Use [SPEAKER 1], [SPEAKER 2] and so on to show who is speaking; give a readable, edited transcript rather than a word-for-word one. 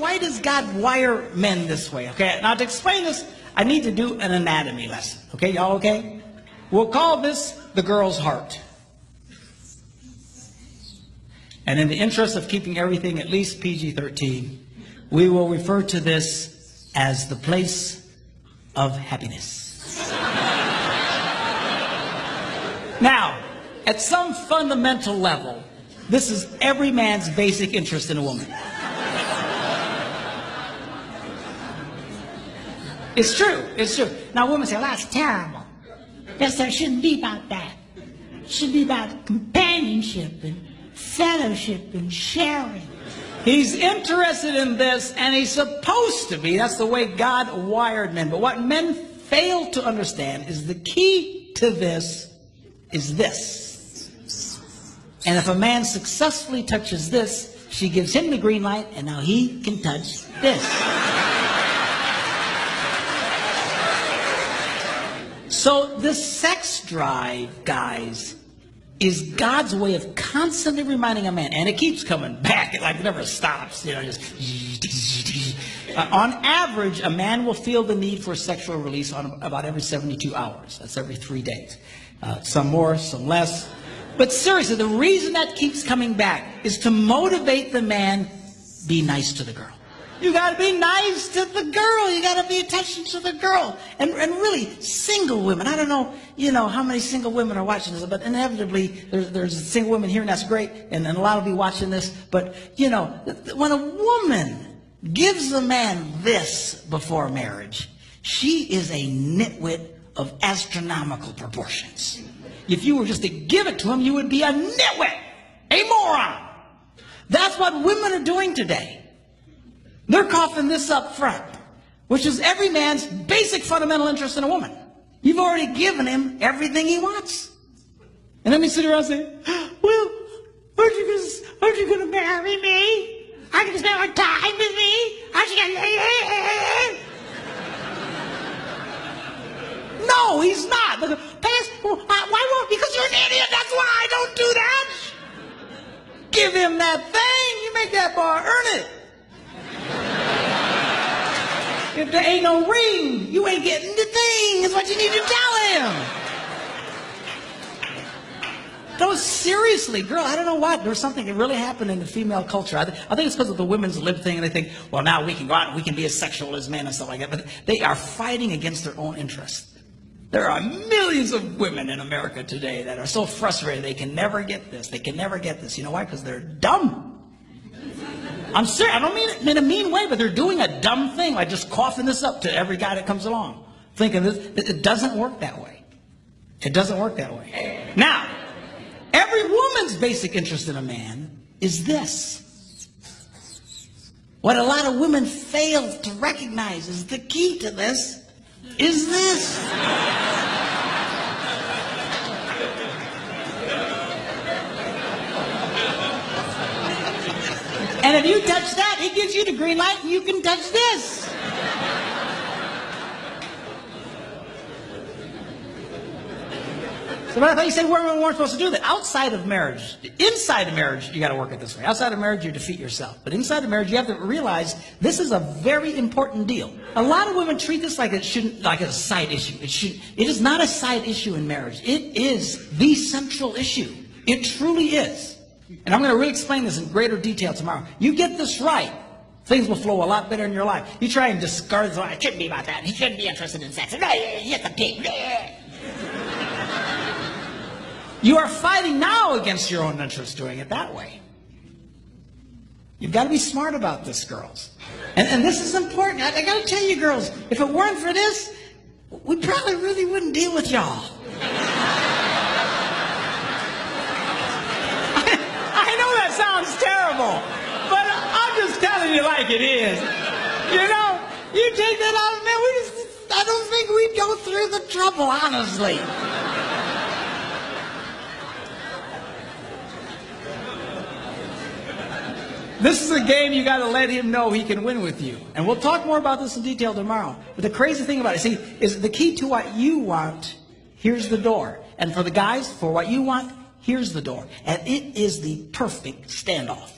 [SPEAKER 1] why does God wire men this way? Okay, now to explain this, I need to do an anatomy lesson. Okay, y'all okay? We'll call this the girl's heart. And in the interest of keeping everything at least PG-13, we will refer to this as the place of happiness. Now, at some fundamental level, this is every man's basic interest in a woman. It's true. It's true. Now, women say, well, that's terrible. It shouldn't be about that. It should be about companionship and fellowship and sharing. He's interested in this, and he's supposed to be. That's the way God wired men. But what men fail to understand is the key to this is this. And if a man successfully touches this, she gives him the green light, and now he can touch this. So this sex drive, guys, is God's way of constantly reminding a man, and it keeps coming back, it like never stops, you know, just on average, a man will feel the need for sexual release on about every 72 hours. That's every 3 days. Some more, some less. But seriously, the reason that keeps coming back is to motivate the man, be nice to the girl. You got to be nice to the girl. You got to be attention to the girl. And really, single women. I don't know, how many single women are watching this, but inevitably there's single women here, and that's great. And a lot will be watching this. But, when a woman gives a man this before marriage, she is a nitwit of astronomical proportions. If you were just to give it to him, you would be a nitwit, a moron. That's what women are doing today. They're coughing this up front, which is every man's basic fundamental interest in a woman. You've already given him everything he wants. And then he sit around and say, well, aren't you going to marry me? Aren't you going to spend more time with me? Aren't you going to... No, he's not. Why won't? Because you're an idiot. That's why. Don't do that. Give him that thing. You make that boy earn it. If there ain't no ring, you ain't getting the thing, is what you need to tell him. No, seriously, girl, I don't know what. There's something that really happened in the female culture. I think it's because of the women's lib thing, and they think, well, now we can go out and we can be as sexual as men and stuff like that. But they are fighting against their own interests. There are millions of women in America today that are so frustrated they can never get this. They can never get this. You know why? Because they're dumb. I'm serious. I don't mean it in a mean way, but they're doing a dumb thing, like just coughing this up to every guy that comes along, thinking this. It doesn't work that way. It doesn't work that way. Now, every woman's basic interest in a man is this. What a lot of women fail to recognize is the key to this is this. And if you touch that, he gives you the green light and you can touch this. So I thought you said women weren't supposed to do that. Outside of marriage, inside of marriage, you got to work it this way. Outside of marriage, you defeat yourself. But inside of marriage, you have to realize this is a very important deal. A lot of women treat this like it's a side issue. It is not a side issue in marriage. It is the central issue. It truly is. And I'm going to really explain this in greater detail tomorrow. You get this right, things will flow a lot better in your life. You try and discard the, it shouldn't be about that. He shouldn't be interested in sex. He's a pig. You are fighting now against your own interests doing it that way. You've got to be smart about this, girls. And this is important. I got to tell you, girls, if it weren't for this, we probably really wouldn't deal with y'all. I know that sounds terrible, but I'm just telling you like it is. You take that out of me, I don't think we'd go through the trouble, honestly. This is a game you got to let him know he can win with you. And we'll talk more about this in detail tomorrow. But the crazy thing about it, see, is the key to what you want, here's the door. And for the guys, for what you want, here's the door. And it is the perfect standoff.